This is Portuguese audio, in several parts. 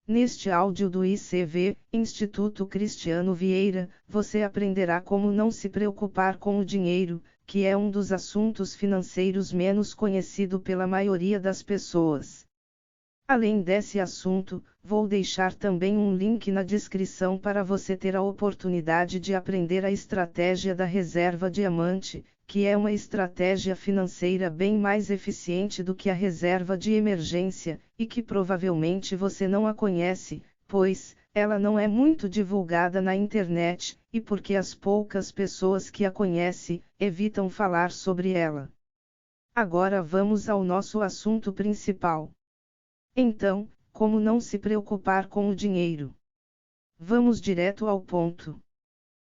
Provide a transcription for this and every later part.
neste áudio do ICV, Instituto Cristiano Vieira, você aprenderá como não se preocupar com o dinheiro, que é um dos assuntos financeiros menos conhecido pela maioria das pessoas. Além desse assunto, vou deixar também um link na descrição para você ter a oportunidade de aprender a estratégia da reserva diamante, que é uma estratégia financeira bem mais eficiente do que a reserva de emergência, e que provavelmente você não a conhece, pois ela não é muito divulgada na internet, e porque as poucas pessoas que a conhecem evitam falar sobre ela. Agora vamos ao nosso assunto principal. Então, como não se preocupar com o dinheiro? Vamos direto ao ponto.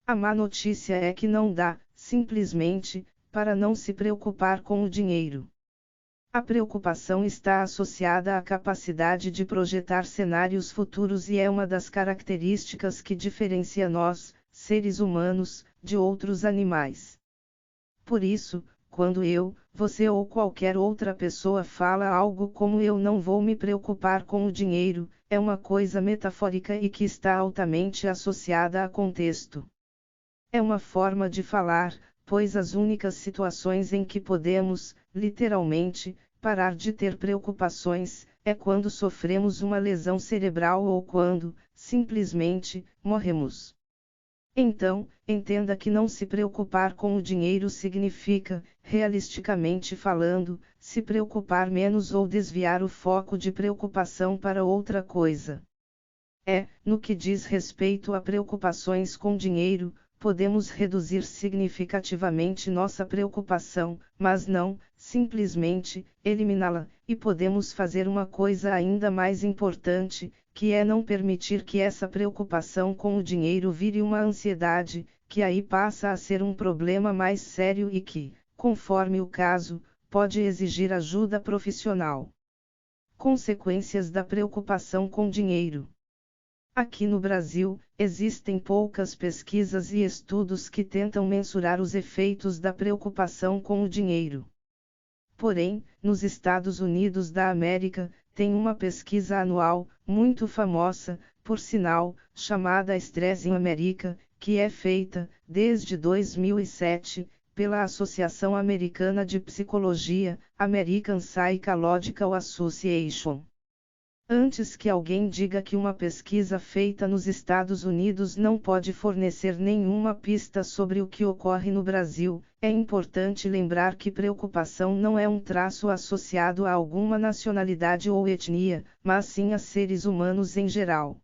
A má notícia é que não dá, simplesmente, para não se preocupar com o dinheiro. A preocupação está associada à capacidade de projetar cenários futuros e é uma das características que diferencia nós, seres humanos, de outros animais. Por isso, quando você ou qualquer outra pessoa fala algo como eu não vou me preocupar com o dinheiro, é uma coisa metafórica e que está altamente associada a contexto. É uma forma de falar, pois as únicas situações em que podemos, literalmente, parar de ter preocupações, é quando sofremos uma lesão cerebral ou quando, simplesmente, morremos. Então, entenda que não se preocupar com o dinheiro significa, realisticamente falando, se preocupar menos ou desviar o foco de preocupação para outra coisa. No que diz respeito a preocupações com dinheiro, podemos reduzir significativamente nossa preocupação, mas não, simplesmente, eliminá-la, e podemos fazer uma coisa ainda mais importante, que é não permitir que essa preocupação com o dinheiro vire uma ansiedade, que aí passa a ser um problema mais sério e que, conforme o caso, pode exigir ajuda profissional. Consequências da preocupação com dinheiro. Aqui no Brasil, existem poucas pesquisas e estudos que tentam mensurar os efeitos da preocupação com o dinheiro. Porém, nos Estados Unidos da América, tem uma pesquisa anual, muito famosa, por sinal, chamada Stress in America, que é feita, desde 2007, pela Associação Americana de Psicologia, American Psychological Association. Antes que alguém diga que uma pesquisa feita nos Estados Unidos não pode fornecer nenhuma pista sobre o que ocorre no Brasil, é importante lembrar que preocupação não é um traço associado a alguma nacionalidade ou etnia, mas sim a seres humanos em geral.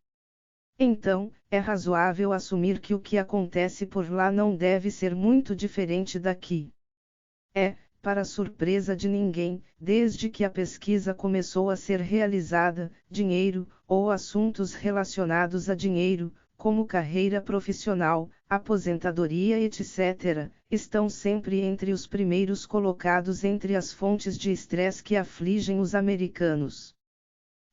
Então, é razoável assumir que o que acontece por lá não deve ser muito diferente daqui. Para surpresa de ninguém, desde que a pesquisa começou a ser realizada, dinheiro, ou assuntos relacionados a dinheiro, como carreira profissional, aposentadoria etc., estão sempre entre os primeiros colocados entre as fontes de estresse que afligem os americanos.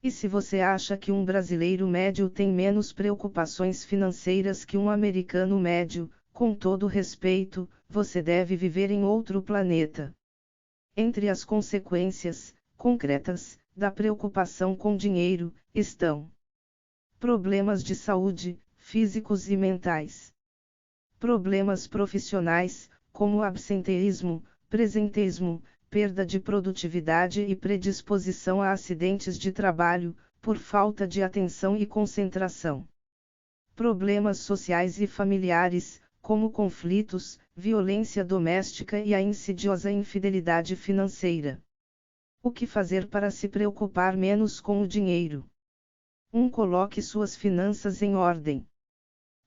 E se você acha que um brasileiro médio tem menos preocupações financeiras que um americano médio, com todo respeito, você deve viver em outro planeta. Entre as consequências, concretas, da preocupação com dinheiro, estão problemas de saúde, físicos e mentais. Problemas profissionais, como absenteísmo, presenteísmo, perda de produtividade e predisposição a acidentes de trabalho, por falta de atenção e concentração. Problemas sociais e familiares, como conflitos, violência doméstica e a insidiosa infidelidade financeira. O que fazer para se preocupar menos com o dinheiro? 1. Coloque suas finanças em ordem.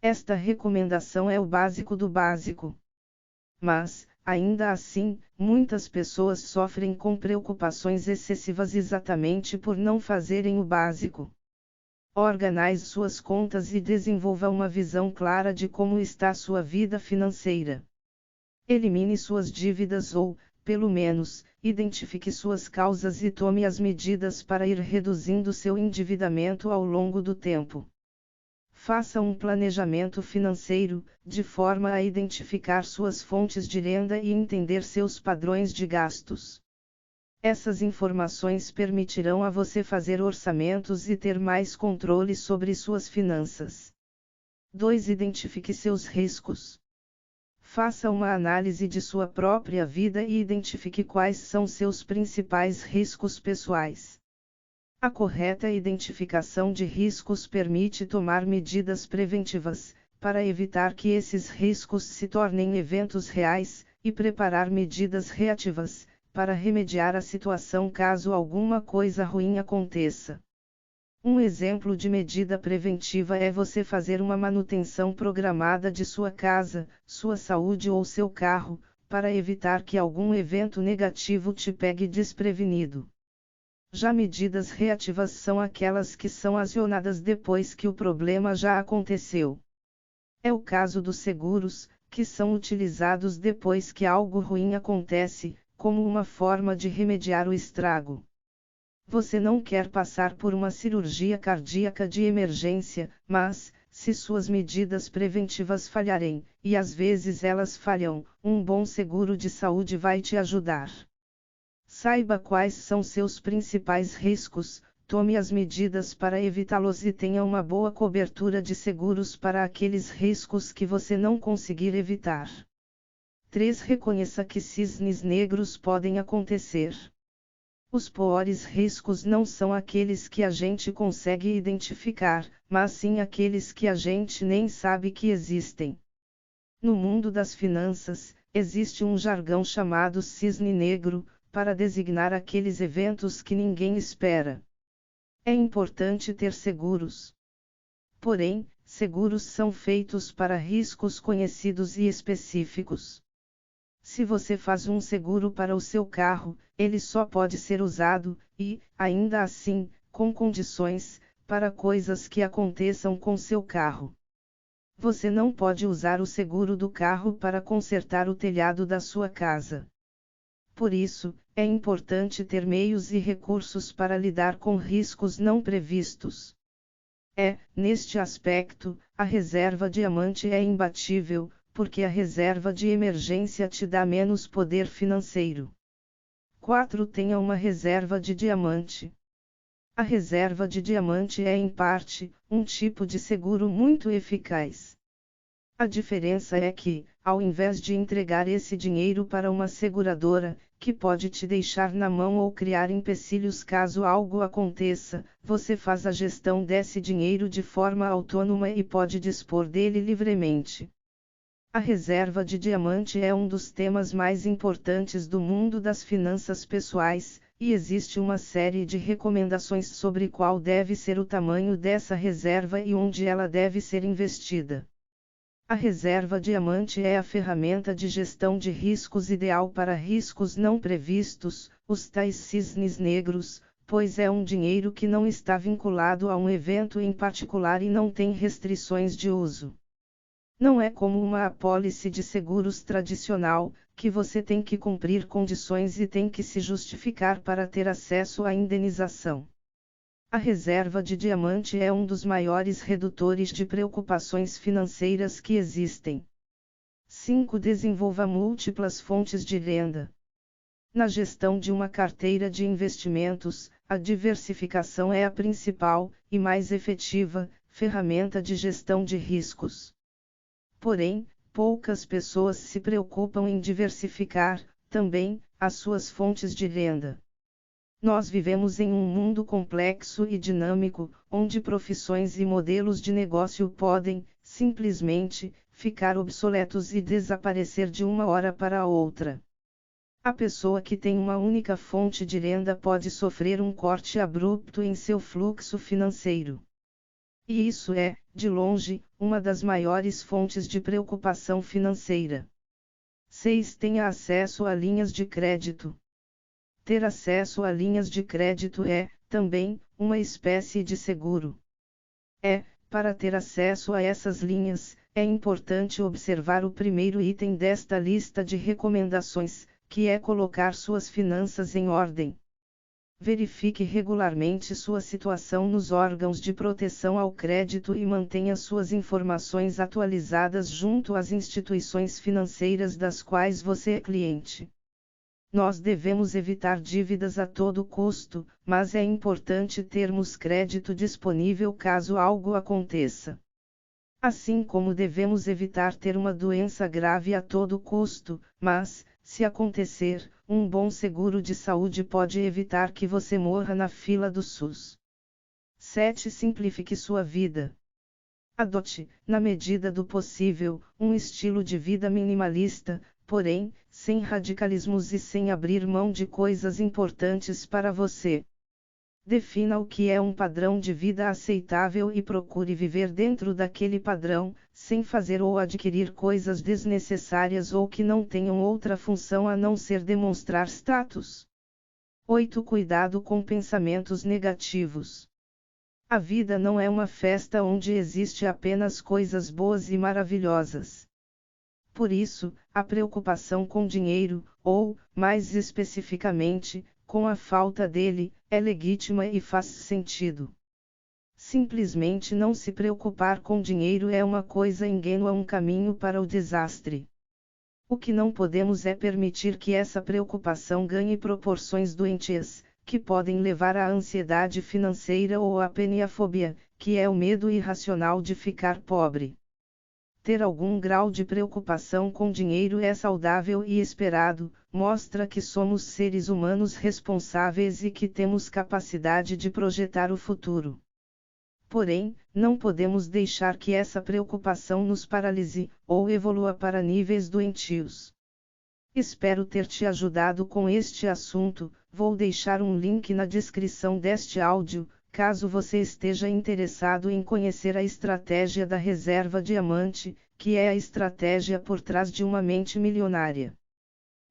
Esta recomendação é o básico do básico. Mas, ainda assim, muitas pessoas sofrem com preocupações excessivas exatamente por não fazerem o básico. Organize suas contas e desenvolva uma visão clara de como está sua vida financeira. Elimine suas dívidas ou, pelo menos, identifique suas causas e tome as medidas para ir reduzindo seu endividamento ao longo do tempo. Faça um planejamento financeiro, de forma a identificar suas fontes de renda e entender seus padrões de gastos. Essas informações permitirão a você fazer orçamentos e ter mais controle sobre suas finanças. 2. Identifique seus riscos. Faça uma análise de sua própria vida e identifique quais são seus principais riscos pessoais. A correta identificação de riscos permite tomar medidas preventivas, para evitar que esses riscos se tornem eventos reais, e preparar medidas reativas, para remediar a situação caso alguma coisa ruim aconteça. Um exemplo de medida preventiva é você fazer uma manutenção programada de sua casa, sua saúde ou seu carro, para evitar que algum evento negativo te pegue desprevenido. Já medidas reativas são aquelas que são acionadas depois que o problema já aconteceu. É o caso dos seguros, que são utilizados depois que algo ruim acontece, como uma forma de remediar o estrago. Você não quer passar por uma cirurgia cardíaca de emergência, mas, se suas medidas preventivas falharem, e às vezes elas falham, um bom seguro de saúde vai te ajudar. Saiba quais são seus principais riscos, tome as medidas para evitá-los e tenha uma boa cobertura de seguros para aqueles riscos que você não conseguir evitar. 3. Reconheça que cisnes negros podem acontecer. Os piores riscos não são aqueles que a gente consegue identificar, mas sim aqueles que a gente nem sabe que existem. No mundo das finanças, existe um jargão chamado cisne negro, para designar aqueles eventos que ninguém espera. É importante ter seguros. Porém, seguros são feitos para riscos conhecidos e específicos. Se você faz um seguro para o seu carro, ele só pode ser usado, e, ainda assim, com condições, para coisas que aconteçam com seu carro. Você não pode usar o seguro do carro para consertar o telhado da sua casa. Por isso, é importante ter meios e recursos para lidar com riscos não previstos. Neste aspecto, a reserva diamante é imbatível, porque a reserva de emergência te dá menos poder financeiro. 4. Tenha uma reserva de diamante. A reserva de diamante é, em parte, um tipo de seguro muito eficaz. A diferença é que, ao invés de entregar esse dinheiro para uma seguradora, que pode te deixar na mão ou criar empecilhos caso algo aconteça, você faz a gestão desse dinheiro de forma autônoma e pode dispor dele livremente. A reserva de diamante é um dos temas mais importantes do mundo das finanças pessoais, e existe uma série de recomendações sobre qual deve ser o tamanho dessa reserva e onde ela deve ser investida. A reserva diamante é a ferramenta de gestão de riscos ideal para riscos não previstos, os tais cisnes negros, pois é um dinheiro que não está vinculado a um evento em particular e não tem restrições de uso. Não é como uma apólice de seguros tradicional, que você tem que cumprir condições e tem que se justificar para ter acesso à indenização. A reserva de diamante é um dos maiores redutores de preocupações financeiras que existem. 5. Desenvolva múltiplas fontes de renda. Na gestão de uma carteira de investimentos, a diversificação é a principal, e mais efetiva, ferramenta de gestão de riscos. Porém, poucas pessoas se preocupam em diversificar, também, as suas fontes de renda. Nós vivemos em um mundo complexo e dinâmico, onde profissões e modelos de negócio podem, simplesmente, ficar obsoletos e desaparecer de uma hora para a outra. A pessoa que tem uma única fonte de renda pode sofrer um corte abrupto em seu fluxo financeiro. E isso é, de longe, uma das maiores fontes de preocupação financeira. 6. Tenha acesso a linhas de crédito. Ter acesso a linhas de crédito é, também, uma espécie de seguro. Para ter acesso a essas linhas, é importante observar o primeiro item desta lista de recomendações, que é colocar suas finanças em ordem. Verifique regularmente sua situação nos órgãos de proteção ao crédito e mantenha suas informações atualizadas junto às instituições financeiras das quais você é cliente. Nós devemos evitar dívidas a todo custo, mas é importante termos crédito disponível caso algo aconteça. Assim como devemos evitar ter uma doença grave a todo custo, mas, se acontecer, um bom seguro de saúde pode evitar que você morra na fila do SUS. 7. Simplifique sua vida. Adote, na medida do possível, um estilo de vida minimalista, porém, sem radicalismos e sem abrir mão de coisas importantes para você. Defina o que é um padrão de vida aceitável e procure viver dentro daquele padrão, sem fazer ou adquirir coisas desnecessárias ou que não tenham outra função a não ser demonstrar status. 8. Cuidado com pensamentos negativos. A vida não é uma festa onde existe apenas coisas boas e maravilhosas. Por isso, a preocupação com dinheiro, ou, mais especificamente, com a falta dele, é legítima e faz sentido. Simplesmente não se preocupar com dinheiro é uma coisa ingênua, um caminho para o desastre. O que não podemos é permitir que essa preocupação ganhe proporções doentias, que podem levar à ansiedade financeira ou à peniafobia, que é o medo irracional de ficar pobre. Ter algum grau de preocupação com dinheiro é saudável e esperado, mostra que somos seres humanos responsáveis e que temos capacidade de projetar o futuro. Porém, não podemos deixar que essa preocupação nos paralise, ou evolua para níveis doentios. Espero ter te ajudado com este assunto. Vou deixar um link na descrição deste áudio, caso você esteja interessado em conhecer a estratégia da reserva diamante, que é a estratégia por trás de uma mente milionária.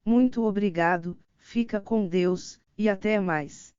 Muito obrigado, fica com Deus, e até mais.